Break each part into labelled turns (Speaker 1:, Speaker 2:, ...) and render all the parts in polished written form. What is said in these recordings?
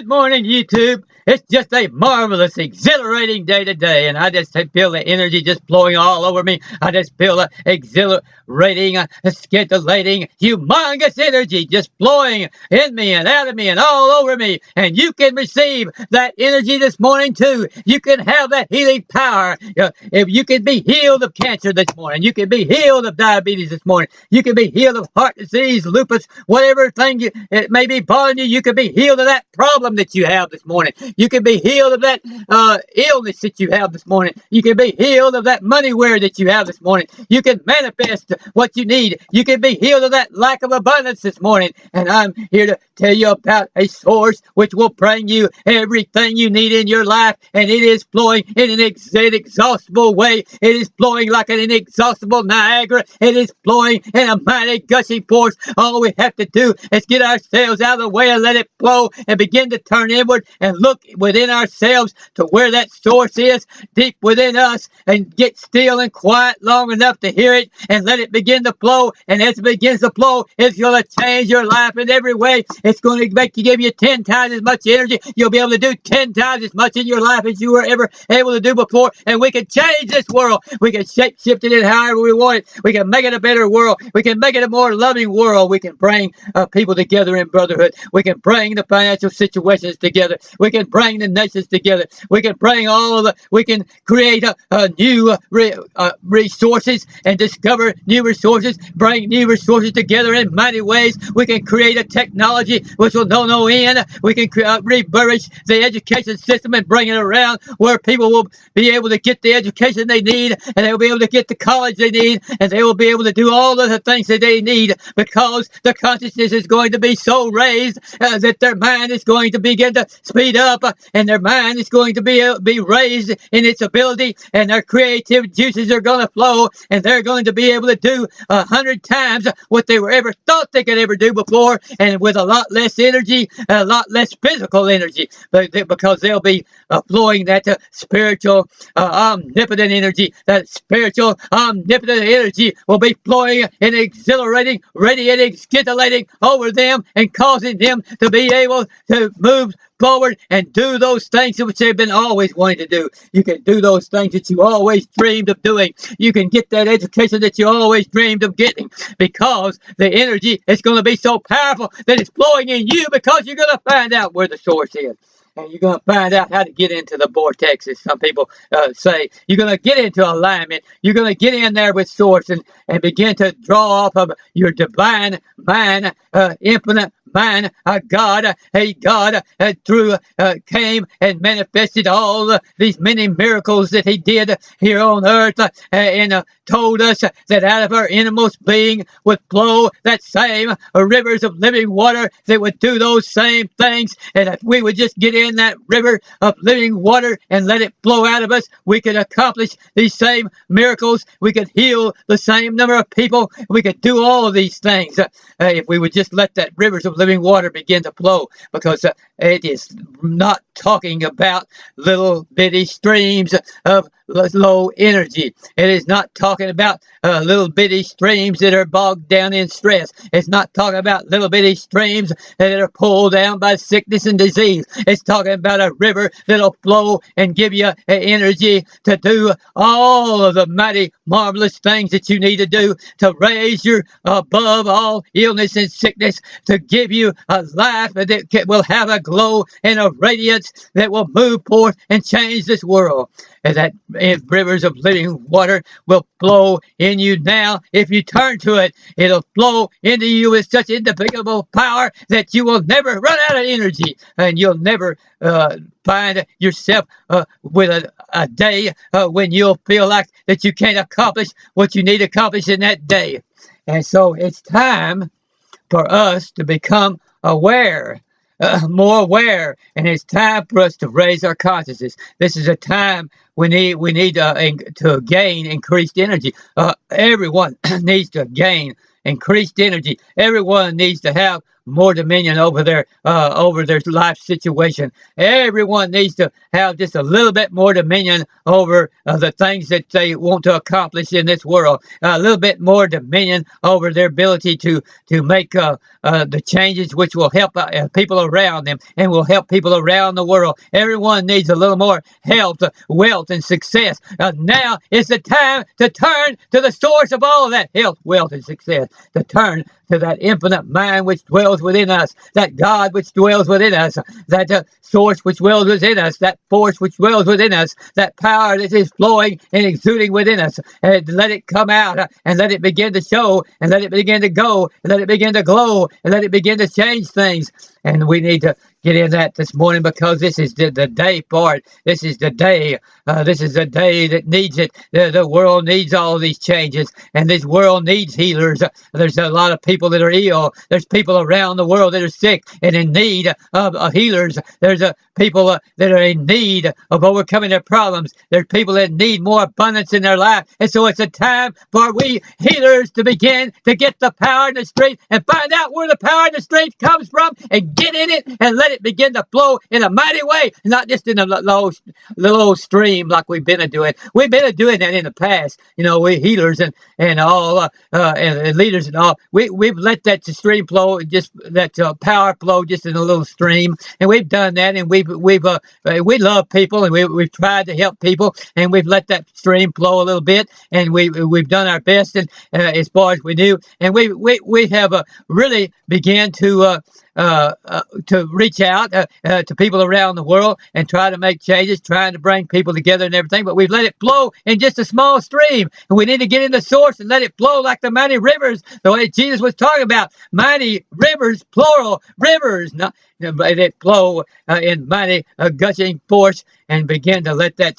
Speaker 1: Good morning, YouTube. It's just a marvelous, exhilarating day today, and I just feel the energy just flowing all over me. I just feel the exhilarating, scintillating, humongous energy just flowing in me and out of me and all over me. And you can receive that energy this morning too. You can have that healing power. If you can be healed of cancer this morning, you can be healed of diabetes this morning, you can be healed of heart disease, lupus, whatever thing it may be bothering you. You can be healed of that problem that you have this morning. You can be healed of that illness that you have this morning. You can be healed of that money wear that you have this morning. You can manifest what you need. You can be healed of that lack of abundance this morning. And I'm here to tell you about a source which will bring you everything you need in your life. And it is flowing in an inexhaustible way. It is flowing like an inexhaustible Niagara. It is flowing in a mighty gushing force. All we have to do is get ourselves out of the way and let it flow and begin to turn inward and look within ourselves to where that source is deep within us, and get still and quiet long enough to hear it and let it begin to flow. And as it begins to flow, it's going to change your life in every way. It's going to make you, give you 10 times as much energy. You'll be able to do 10 times as much in your life as you were ever able to do before. And we can change this world. We can shape shift it in however we want it. We can make it a better world. We can make it a more loving world. We can bring people together in brotherhood. We can bring the financial situations together. We can bring the nations together. We can bring all of we can create new resources and discover new resources, bring new resources together in mighty ways. We can create a technology which will know no end. We can refurbish the education system and bring it around where people will be able to get the education they need, and they'll be able to get the college they need, and they will be able to do all of the things that they need, because the consciousness is going to be so raised that their mind is going to begin to speed up, and their mind is going to be raised in its ability, and their creative juices are going to flow, and they're going to be able to do 100 times what they were ever thought they could ever do before, and with a lot less energy, a lot less physical energy, because they'll be flowing that spiritual omnipotent energy. That spiritual omnipotent energy will be flowing and exhilarating, radiating, scintillating over them, and causing them to be able to move forward and do those things which they've been always wanting to do. You can do those things that you always dreamed of doing. You can get that education that you always dreamed of getting, because the energy is going to be so powerful that it's flowing in you, because you're going to find out where the source is. And you're going to find out how to get into the vortex, as some people say. You're going to get into alignment. You're going to get in there with source and begin to draw off of your divine mind, infinite mind. God through came and manifested all these many miracles that he did here on earth, and told us that out of our innermost being would flow that same rivers of living water that would do those same things. And if we would just get in that river of living water and let it flow out of us, we could accomplish these same miracles. We could heal the same number of people. We could do all of these things if we would just let that rivers of living water begin to flow, because it is not talking about little bitty streams of low energy. It is not talking about little bitty streams that are bogged down in stress. It's not talking about little bitty streams that are pulled down by sickness and disease. It's talking about a river that'll flow and give you energy to do all of the mighty, marvelous things that you need to do to raise you above all illness and sickness, to give you a life that will have a glow and a radiance that will move forth and change this world. And that rivers of living water will flow in you now. If you turn to it, it'll flow into you with such indefatigable power that you will never run out of energy, and you'll never find yourself with a day when you'll feel like that you can't accomplish what you need to accomplish in that day. And so it's time for us to become aware, more aware, and it's time for us to raise our consciousness. This is a time we need to gain increased energy. Everyone needs to gain increased energy. Everyone needs to have more dominion over their life situation. Everyone needs to have just a little bit more dominion over the things that they want to accomplish in this world. A little bit more dominion over their ability to make the changes which will help people around them and will help people around the world. Everyone needs a little more health, wealth, and success. Now is the time to turn to the source of all of that health, wealth, and success. To turn to that infinite mind which dwells within us, that God which dwells within us, that source which dwells within us, that force which dwells within us, that power that is flowing and exuding within us. And let it come out and let it begin to show and let it begin to go and let it begin to glow and let it begin to change things. And we need to get in that this morning because this is the day part. This is the day. This is the day that needs it. The world needs all of these changes, and this world needs healers. There's a lot of people that are ill. There's people around the world that are sick and in need of healers. There's people that are in need of overcoming their problems. There's people that need more abundance in their life. And so it's a time for we healers to begin to get the power and the strength and find out where the power and the strength comes from and get in it and let it begin to flow in a mighty way, not just in a little old stream like we've been doing. We've been doing that in the past. You know, we healers and all and leaders and all. We've let that stream flow, just that power flow, just in a little stream, and we've done that. And we love people, and we've tried to help people, and we've let that stream flow a little bit, and we've done our best, and as far as we do, and we have really began to reach out to people around the world and try to make changes, trying to bring people together and everything. But we've let it flow in just a small stream, and we need to get in the source and let it flow like the mighty rivers, the way Jesus was talking about. Mighty rivers, plural rivers, not that flow in mighty gushing force, and begin to let that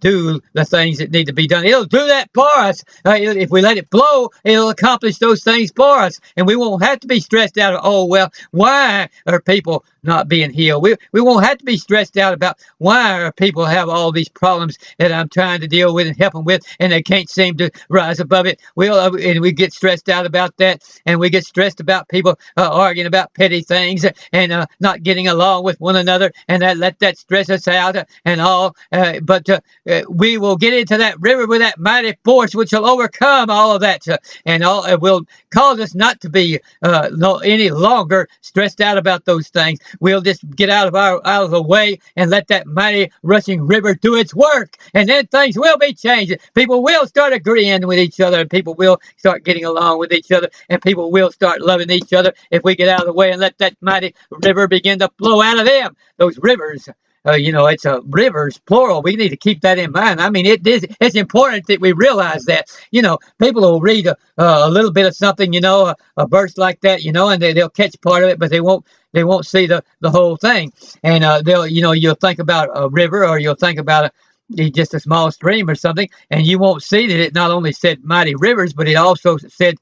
Speaker 1: do the things that need to be done. It'll do that for us. If we let it flow, it'll accomplish those things for us, and we won't have to be stressed out. Oh, well, why are people not being healed? We won't have to be stressed out about why are people have all these problems that I'm trying to deal with and help them with, and they can't seem to rise above it. And we get stressed out about that, and we get stressed about people arguing about petty things and not getting along with one another, and let that stress us out and all. But we will get into that river with that mighty force which will overcome all of that, and all will cause us not to be any longer stressed out about those things. We'll just get out of the way and let that mighty rushing river do its work, and then things will be changing. People will start agreeing with each other, and people will start getting along with each other, and people will start loving each other if we get out of the way and let that mighty river begin to flow out of them. Those rivers. It's rivers, plural. We need to keep that in mind. I mean, it's important that we realize that. People will read a little bit of something, a verse like that, and they'll catch part of it, but they won't see the whole thing. And you'll think about a river, or you'll think about just a small stream or something, and you won't see that it not only said mighty rivers, but it also said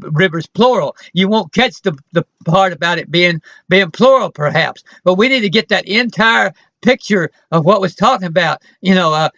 Speaker 1: rivers plural. You won't catch the part about it being plural, perhaps. But we need to get that entire picture of what was talking about. A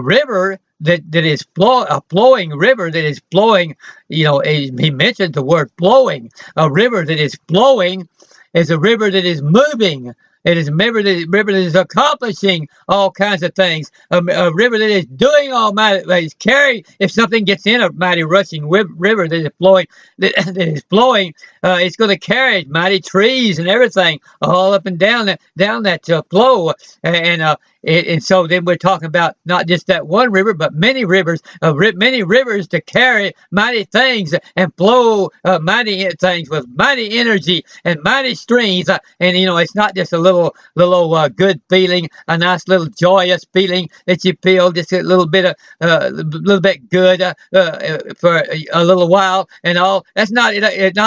Speaker 1: river that is a flowing river that is flowing. He mentioned the word flowing. A river that is flowing is a river that is moving. It is a river that is accomplishing all kinds of things. A river that is doing all mighty, that is carrying. If something gets in a mighty rushing river that is flowing, it's going to carry mighty trees and everything all up and down that flow. And so then we're talking about not just that one river, but many rivers to carry mighty things and flow mighty things with mighty energy and mighty streams. And it's not just a little good feeling, a nice little joyous feeling that you feel just a little bit good for a little while and all. That's not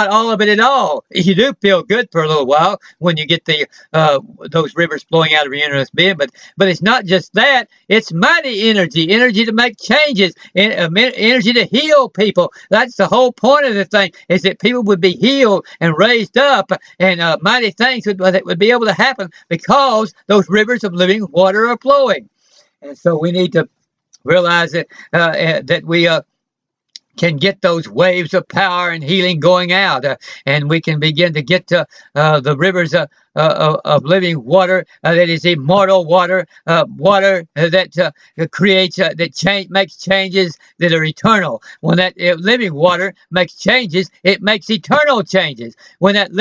Speaker 1: all of it at all. You do feel good for a little while when you get those rivers flowing out of your innermost being, but it's not just that. It's mighty energy to make changes, energy to heal people. That's the whole point of the thing, is that people would be healed and raised up, and mighty things would be able to happen because those rivers of living water are flowing. And so we need to realize that we can get those waves of power and healing going out, and we can begin to get to the rivers of living water that is immortal water, water that creates that makes changes that are eternal. When that living water makes changes, it makes eternal changes. When that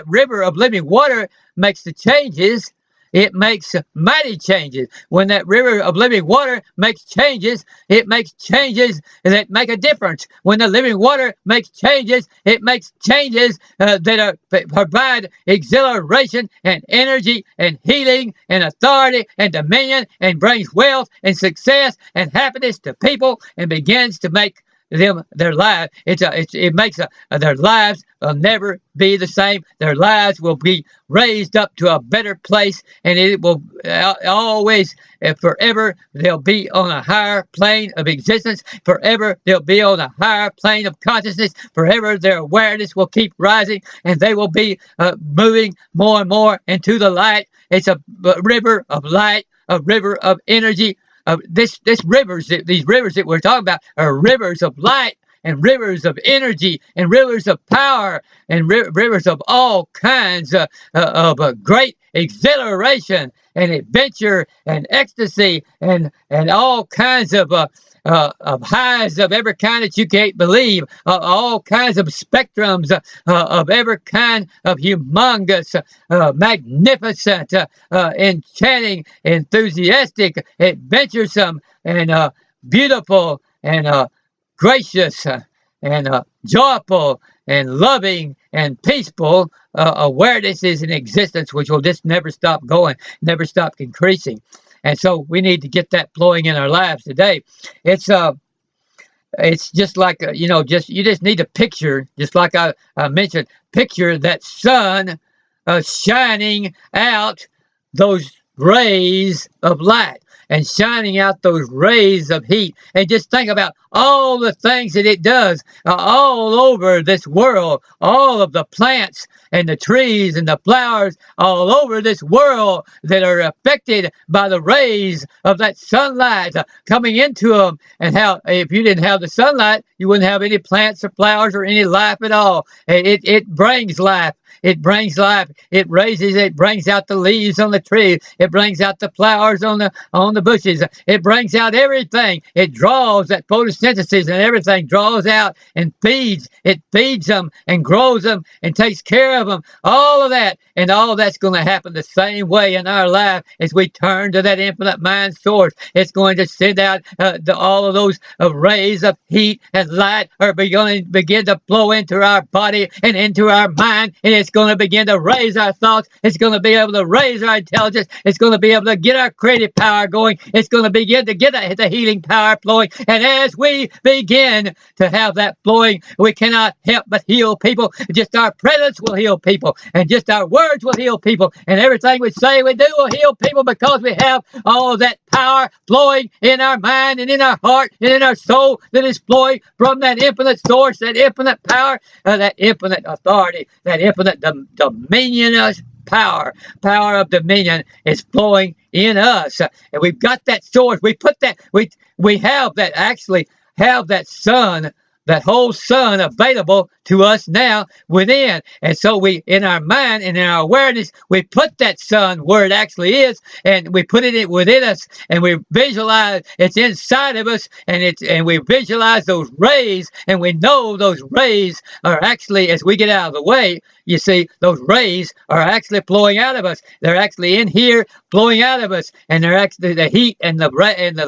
Speaker 1: river of living water makes the changes, it makes mighty changes. When that river of living water makes changes, it makes changes that make a difference. When the living water makes changes, it makes changes that provide exhilaration and energy and healing and authority and dominion, and brings wealth and success and happiness to people, and begins to make them their lives. It makes their lives will never be the same. Their lives will be raised up to a better place, and it will always, forever, they'll be on a higher plane of existence. Forever, they'll be on a higher plane of consciousness. Forever, their awareness will keep rising, and they will be moving more and more into the light. It's a river of light, a river of energy. These rivers that we're talking about are rivers of light, and rivers of energy, and rivers of power, and rivers of all kinds of great exhilaration and adventure and ecstasy, and all kinds of highs of every kind that you can't believe, all kinds of spectrums of every kind of humongous, magnificent, enchanting, enthusiastic, adventuresome, and beautiful, and gracious, and joyful, and loving, and peaceful awarenesses in existence, which will just never stop going, never stop increasing. And so we need to get that flowing in our lives today. It's just like you just need to picture, just like I mentioned, picture that sun shining out those rays of light, and shining out those rays of heat, and just think about all the things that it does all over this world, all of the plants and the trees and the flowers all over this world that are affected by the rays of that sunlight coming into them. And how, if you didn't have the sunlight, you wouldn't have any plants or flowers or any life at all. It brings life. It brings life. It raises. It brings out the leaves on the tree. It brings out the flowers on the bushes. It brings out everything. It draws that photosynthesis, and everything draws out and feeds. It feeds them and grows them and takes care of them. All of that, and all that's going to happen the same way in our life as we turn to that infinite mind source. It's going to send out all of those rays of heat and light are going to begin to flow into our body and into our mind, and it's going to begin to raise our thoughts. It's going to be able to raise our intelligence. It's going to be able to get our creative power going. It's going to begin to get the healing power flowing. And as we begin to have that flowing, we cannot help but heal people. Just our presence will heal people, and just our words will heal people, and everything we say, we do will heal people, because we have all of that power flowing in our mind and in our heart and in our soul that is flowing from that infinite source, that infinite power, that infinite authority, that infinite dominionous power of dominion is flowing in us. And we've got that source. We put that, we have that, actually have that sun, that whole sun available to us now within. And so we, in our mind and in our awareness, we put that sun where it actually is, and we put it within us, and we visualize it's inside of us, and we visualize those rays, and we know those rays are actually, as we get out of the way, you see, those rays are actually flowing out of us. They're actually in here flowing out of us, and they're actually, the heat and the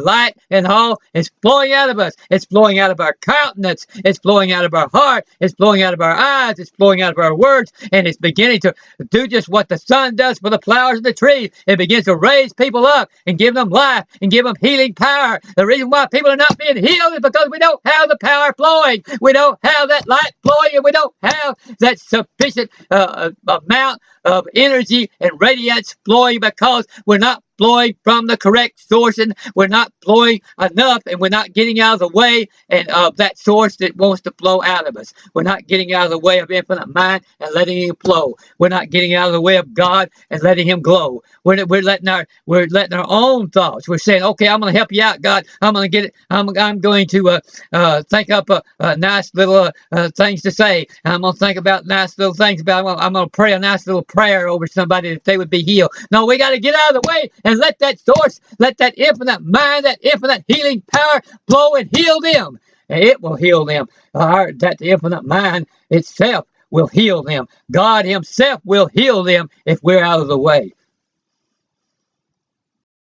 Speaker 1: light and all is flowing out of us. It's flowing out of our countenance. It's flowing out of our heart. It's flowing out of our eyes. It's flowing out of our words, and it's beginning to do just what the sun does for the flowers of the tree. It begins to raise people up and give them life and give them healing power. The reason why people are not being healed is because we don't have the power flowing. We don't have that light flowing, and we don't have that sufficient amount of energy and radiance flowing, because we're not flowing from the correct source, and we're not flowing enough, and we're not getting out of the way and of that source that wants to flow out of us. We're not getting out of the way of infinite mind and letting him flow. We're not getting out of the way of God and letting him glow. We're letting our own thoughts. We're saying, okay, I'm going to help you out, God. I'm going to get it. I'm going to think up a nice little things to say. I'm going to think about nice little things about. I'm going to pray a nice little prayer over somebody that they would be healed. No, we got to get out of the way and let that source, let that infinite mind, that infinite healing power flow and heal them. And it will heal them. That infinite mind itself will heal them. God himself will heal them if we're out of the way.